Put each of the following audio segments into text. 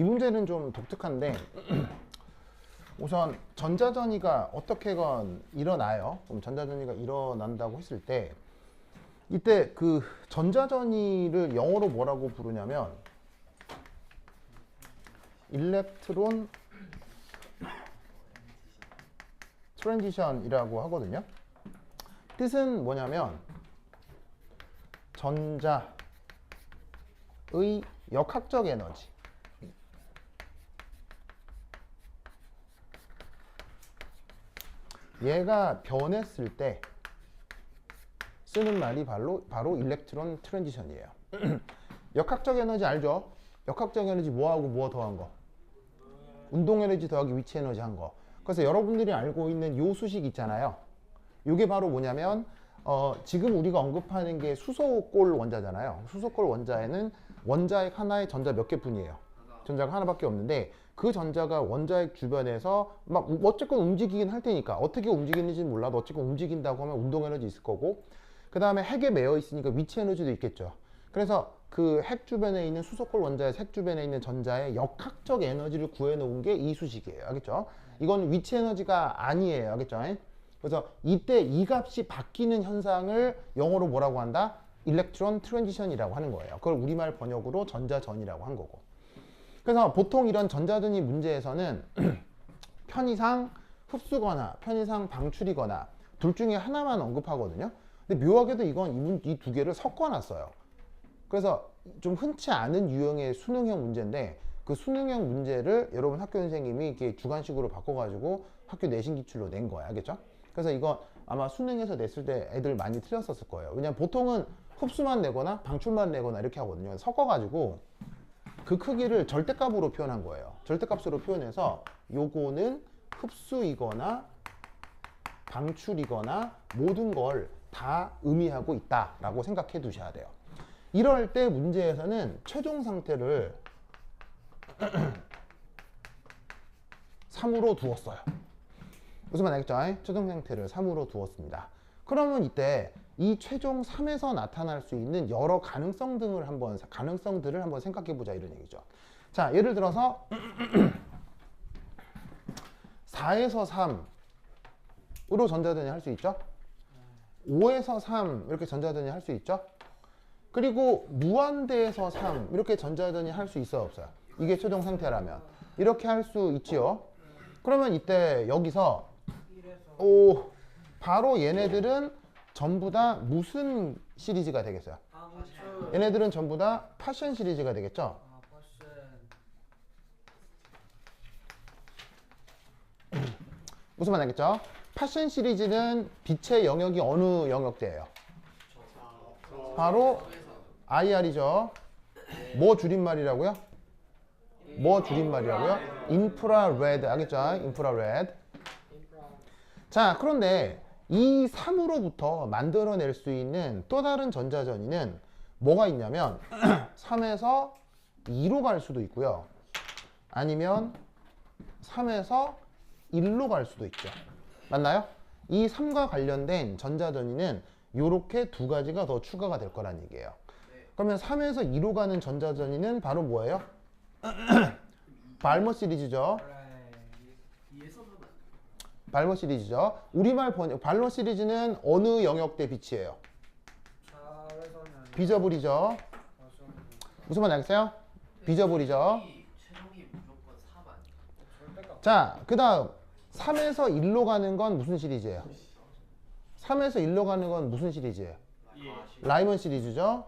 이 문제는 좀 독특한데 우선 전자전이가 어떻게건 일어나요. 그럼 전자전이가 일어난다고 했을 때 이때 그 전자전이를 영어로 뭐라고 부르냐면 일렉트론 트랜지션이라고 하거든요. 뜻은 뭐냐면 전자의 역학적 에너지, 얘가 변했을 때 쓰는 말이 바로 일렉트론 트랜지션이에요. 역학적 에너지 알죠? 역학적 에너지 뭐하고 뭐 더한 거? 운동 에너지 더하기 위치 에너지 한 거. 그래서 여러분들이 알고 있는 요 수식 있잖아요. 요게 바로 뭐냐면 지금 우리가 언급하는 게 수소골 원자잖아요. 수소골 원자에는 원자핵 하나에 전자 몇 개뿐이에요. 전자가 하나밖에 없는데 그 전자가 원자핵 주변에서 막 어쨌건 움직이긴 할 테니까 어떻게 움직이는지 몰라도 어쨌건 움직인다고 하면 운동 에너지 있을 거고 그 다음에 핵에 매여 있으니까 위치 에너지도 있겠죠. 그래서 그 핵 주변에 있는 수소골 원자의 핵 주변에 있는 전자의 역학적 에너지를 구해 놓은 게 이 수식이에요. 알겠죠? 이건 위치 에너지가 아니에요. 알겠죠? 그래서 이때 이 값이 바뀌는 현상을 영어로 뭐라고 한다? 일렉트론 트랜지션이라고 하는 거예요. 그걸 우리말 번역으로 전자전이라고 한 거고. 그래서 보통 이런 전자전이 문제에서는 편의상 흡수거나 편의상 방출이거나 둘 중에 하나만 언급하거든요. 근데 묘하게도 이건 이 두 개를 섞어놨어요. 그래서 좀 흔치 않은 유형의 수능형 문제인데 그 수능형 문제를 여러분 학교 선생님이 이렇게 주관식으로 바꿔가지고 학교 내신 기출로 낸 거야. 알겠죠? 그래서 이거 아마 수능에서 냈을 때 애들 많이 틀렸었을 거예요. 왜냐면 보통은 흡수만 내거나 방출만 내거나 이렇게 하거든요. 섞어가지고 그 크기를 절대값으로 표현한 거예요. 절대값으로 표현해서 요거는 흡수이거나 방출이거나 모든 걸 다 의미하고 있다라고 생각해 두셔야 돼요. 이럴 때 문제에서는 최종 상태를 3으로 두었어요. 무슨 말 알겠죠? 최종 상태를 3으로 두었습니다. 그러면 이때 이 최종 3에서 나타날 수 있는 여러 가능성들을 한번 생각해 보자 이런 얘기죠. 자, 예를 들어서 4에서 3으로 전자전이 할 수 있죠. 5에서 3 이렇게 전자전이 할 수 있죠. 그리고 무한대에서 3 이렇게 전자전이 할 수 있어요, 없어요? 이게 최종 상태라면 이렇게 할 수 있지요. 그러면 이때 여기서 바로 얘네들은 전부 다 무슨 시리즈가 되겠어요? 얘네들은 전부 다 파션 시리즈가 되겠죠. 무슨 말 알겠죠? 파션 시리즈는 빛의 영역이 어느 영역대예요? 바로 IR이죠. 뭐 줄임말이라고요? 뭐 줄임말이라고요? 인프라레드. 알겠죠? 인프라레드. 자, 그런데 이 3으로부터 만들어낼 수 있는 또 다른 전자전이는 뭐가 있냐면 3에서 2로 갈 수도 있고요. 아니면 3에서 1로 갈 수도 있죠. 맞나요? 이 3과 관련된 전자전이는 이렇게 두 가지가 더 추가가 될 거란 얘기예요. 그러면 3에서 2로 가는 전자전이는 바로 뭐예요? 발머 시리즈죠. 발머 시리즈죠. 우리말 번역 발머 시리즈는 어느 영역대 빛이에요? 비저블이죠. 무슨 말 알겠어요? 비저블이죠. 자, 그 다음 3에서 1로 가는 건 무슨 시리즈예요? 3에서 1로 가는 건 무슨 시리즈예요? 라이먼 시리즈죠.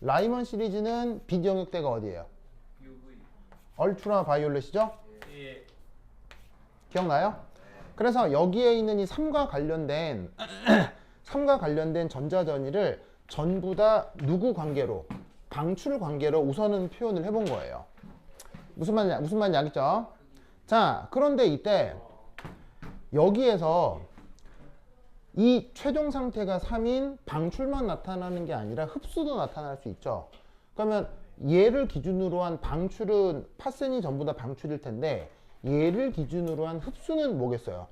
라이먼 시리즈는 빛 영역대가 어디예요? 얼트라 바이올렛이죠. 기억나요? 그래서 여기에 있는 이 3과 관련된 전자전이를 전부 다 누구 관계로? 방출 관계로 우선은 표현을 해본 거예요. 무슨 말인지 알겠죠? 자, 그런데 이때 여기에서 이 최종 상태가 3인 방출만 나타나는 게 아니라 흡수도 나타날 수 있죠. 그러면 얘를 기준으로 한 방출은 파센이 전부 다 방출일 텐데 얘를 기준으로 한 흡수는 뭐겠어요?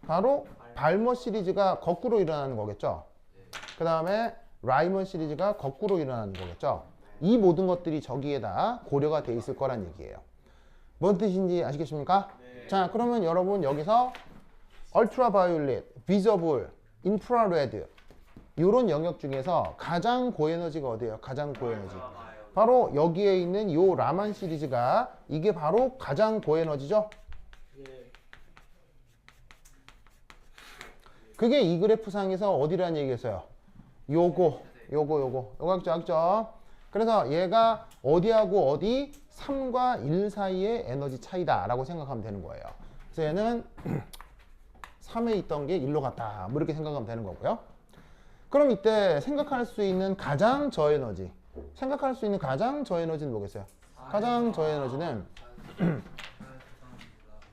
바로 발머 시리즈가 거꾸로 일어나는 거겠죠. 그 다음에 라이먼 시리즈가 거꾸로 일어나는 거겠죠. 이 모든 것들이 저기에다 고려가 돼 있을 거란 얘기예요. 뭔 뜻인지 아시겠습니까? 자, 그러면 여러분 여기서 ultraviolet, visible, infrared 이런 영역 중에서 가장 고에너지가 어디예요? 가장 고에너지. 바로 여기에 있는 요 라만 시리즈가 이게 바로 가장 고에너지죠? 그게 이 그래프상에서 어디라는 얘기였어요? 요거 알죠? 그래서 얘가 어디하고 어디 3과 1 사이의 에너지 차이다 라고 생각하면 되는 거예요. 그래서 얘는 3에 있던 게 1로 갔다 뭐 이렇게 생각하면 되는 거고요. 그럼 이때 생각할 수 있는 가장 저에너지 는 뭐겠어요? 가장 저에너지는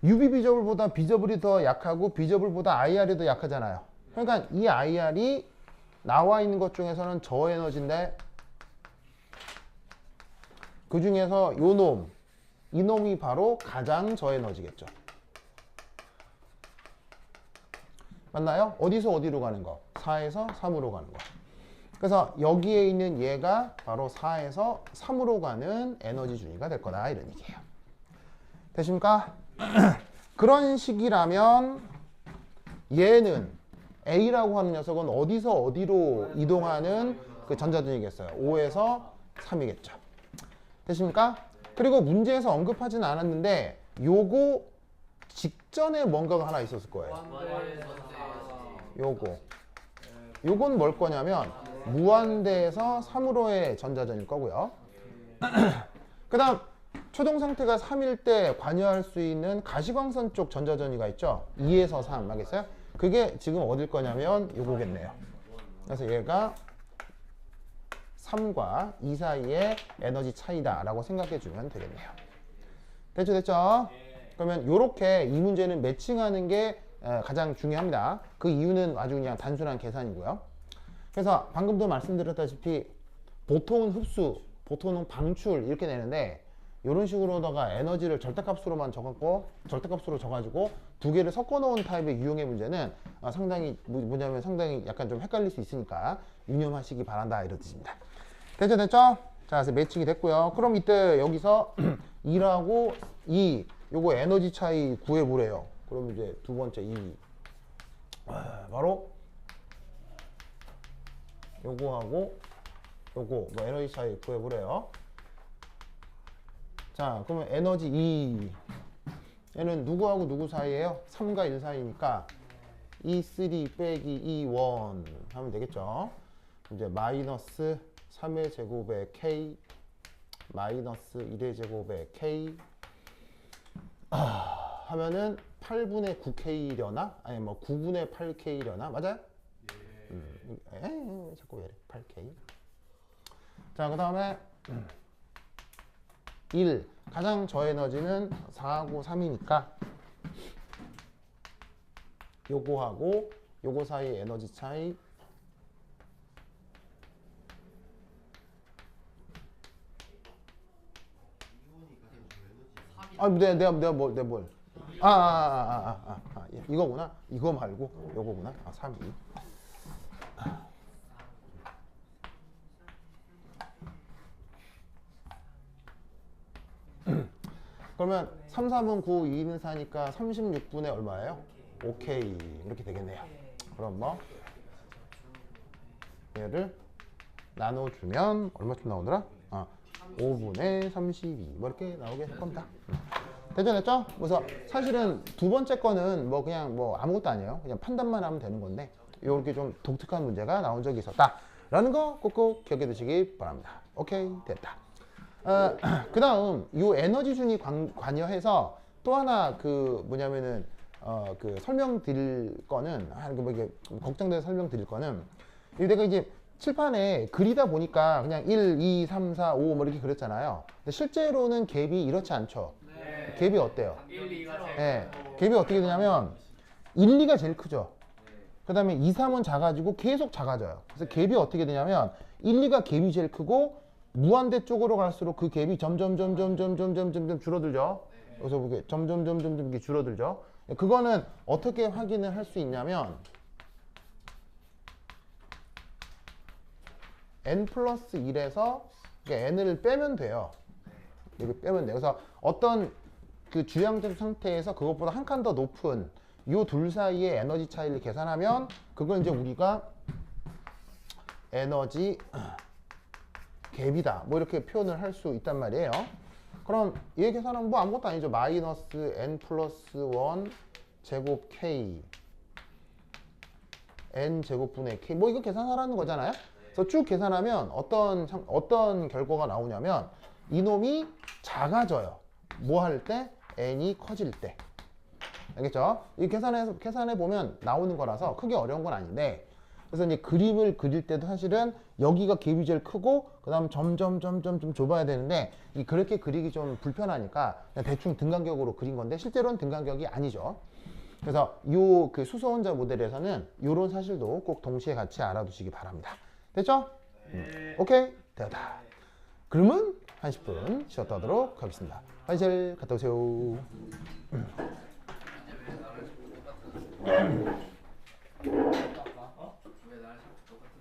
UV 비저블보다 비저블이 더 약하고 비저블보다 IR이 더 약하잖아요. 그러니까 이 IR이 나와 있는 것 중에서는 저에너지인데 그 중에서 이 놈이 바로 가장 저에너지겠죠. 맞나요? 어디서 어디로 가는 거? 4에서 3으로 가는 거. 그래서 여기에 있는 얘가 바로 4에서 3으로 가는 에너지 준위가 될 거다 이런 얘기예요. 되십니까? 그런 식이라면 얘는 A라고 하는 녀석은 어디서 어디로 이동하는 그 전자준이겠어요. 5에서 3이겠죠. 되십니까? 그리고 문제에서 언급하진 않았는데 요거 직전에 뭔가가 하나 있었을 거예요. 요건 뭘 거냐면 무한대에서 3으로의 전자전일 거고요. 그 다음 초동 상태가 3일 때 관여할 수 있는 가시광선 쪽 전자전이가 있죠. 2에서 3 알겠어요? 그게 지금 어딜 거냐면 요거겠네요. 그래서 얘가 3과 2 사이의 에너지 차이다 라고 생각해 주면 되겠네요. 됐죠? 그러면 요렇게 이 문제는 매칭하는 게 가장 중요합니다. 그 이유는 아주 그냥 단순한 계산이고요. 그래서 방금도 말씀드렸다시피 보통은 흡수, 보통은 방출 이렇게 내는데 이런 식으로다가 에너지를 절대값으로만 절대값으로 적어가지고 두 개를 섞어 놓은 타입의 유형의 문제는 상당히 뭐냐면 상당히 약간 좀 헷갈릴 수 있으니까 유념하시기 바란다 이런 뜻입니다. 됐죠? 자, 그래서 매칭이 됐고요. 그럼 이때 여기서 2라고 2 요거 에너지 차이 구해보래요. 그럼 이제 두 번째 2 바로 요거하고 요거 뭐 에너지 차이 구해보래요. 자, 그러면 에너지 2 얘는 누구하고 누구 사이예요? 3과 1 사이니까 E3 빼기 E1 하면 되겠죠. 이제 마이너스 3의 제곱에 K 마이너스 1의 제곱에 K 하면은 8분의 9K려나? 아니 뭐 9분의 8K려나? 맞아요? 자꾸 왜 이래 8K. 자, 그 다음에 1 가장 저에너지는 4하고 3이니까 요거하고 요거 사이 에너지 차이 내가 뭘 이거구나. 이거 말고 요거구나. 3이. 그러면 3, 3은 9, 2는 4니까 36분의 얼마예요? 오케이. 이렇게 되겠네요. 그럼 뭐 얘를 나눠주면 얼마쯤 나오더라? 5분의 32 뭐 이렇게 나오게 할 겁니다. 됐죠? 그래서 사실은 두 번째 거는 뭐 그냥 뭐 아무것도 아니에요. 그냥 판단만 하면 되는 건데 이렇게 좀 독특한 문제가 나온 적이 있었다 라는 거 꼭꼭 기억해 두시기 바랍니다. 오케이, 됐다. 그 다음 이 에너지준이 관여해서 또 하나 그 뭐냐면은 그 설명드릴 거는 뭐 이게 걱정돼서 설명드릴 거는 내가 이제 칠판에 그리다 보니까 그냥 1, 2, 3, 4, 5 뭐 이렇게 그렸잖아요. 근데 실제로는 갭이 이렇지 않죠. 네. 갭이 어때요? 1, 2가 제일 네. 갭이 어떻게 되냐면 1, 2가 제일 크죠. 그 다음에 2, 3은 작아지고 계속 작아져요. 그래서 갭이 어떻게 되냐면 1, 2가 갭이 제일 크고 무한대 쪽으로 갈수록 그 갭이 점점 줄어들죠. 그래서 이게 점점 이렇게 줄어들죠. 그거는 어떻게 확인을 할 수 있냐면 n 플러스 1에서 그러니까 n을 빼면 돼요. 여기 빼면 돼요. 그래서 어떤 그 주양점 상태에서 그것보다 한 칸 더 높은 요 둘 사이의 에너지 차이를 계산하면 그걸 이제 우리가 에너지 갭이다. 뭐 이렇게 표현을 할 수 있단 말이에요. 그럼 얘 계산하면 뭐 아무것도 아니죠. 마이너스 n 플러스 1 제곱 k n 제곱분의 k 뭐 이거 계산하라는 거잖아요. 그래서 쭉 계산하면 어떤 결과가 나오냐면 이놈이 작아져요. 뭐 할 때? n이 커질 때. 알겠죠? 이 계산해 보면 나오는 거라서 크게 어려운 건 아닌데, 그래서 이제 그림을 그릴 때도 사실은 여기가 갭이 제일 크고 그다음 점점 좀 좁아야 되는데 이 그렇게 그리기 좀 불편하니까 그냥 대충 등간격으로 그린 건데 실제로는 등간격이 아니죠. 그래서 요 그 수소원자 모델에서는 요런 사실도 꼭 동시에 같이 알아두시기 바랍니다. 됐죠? 오케이? 되었다. 그러면 한 10분 쉬었다 하도록 하겠습니다. 화장실 갔다 오세요.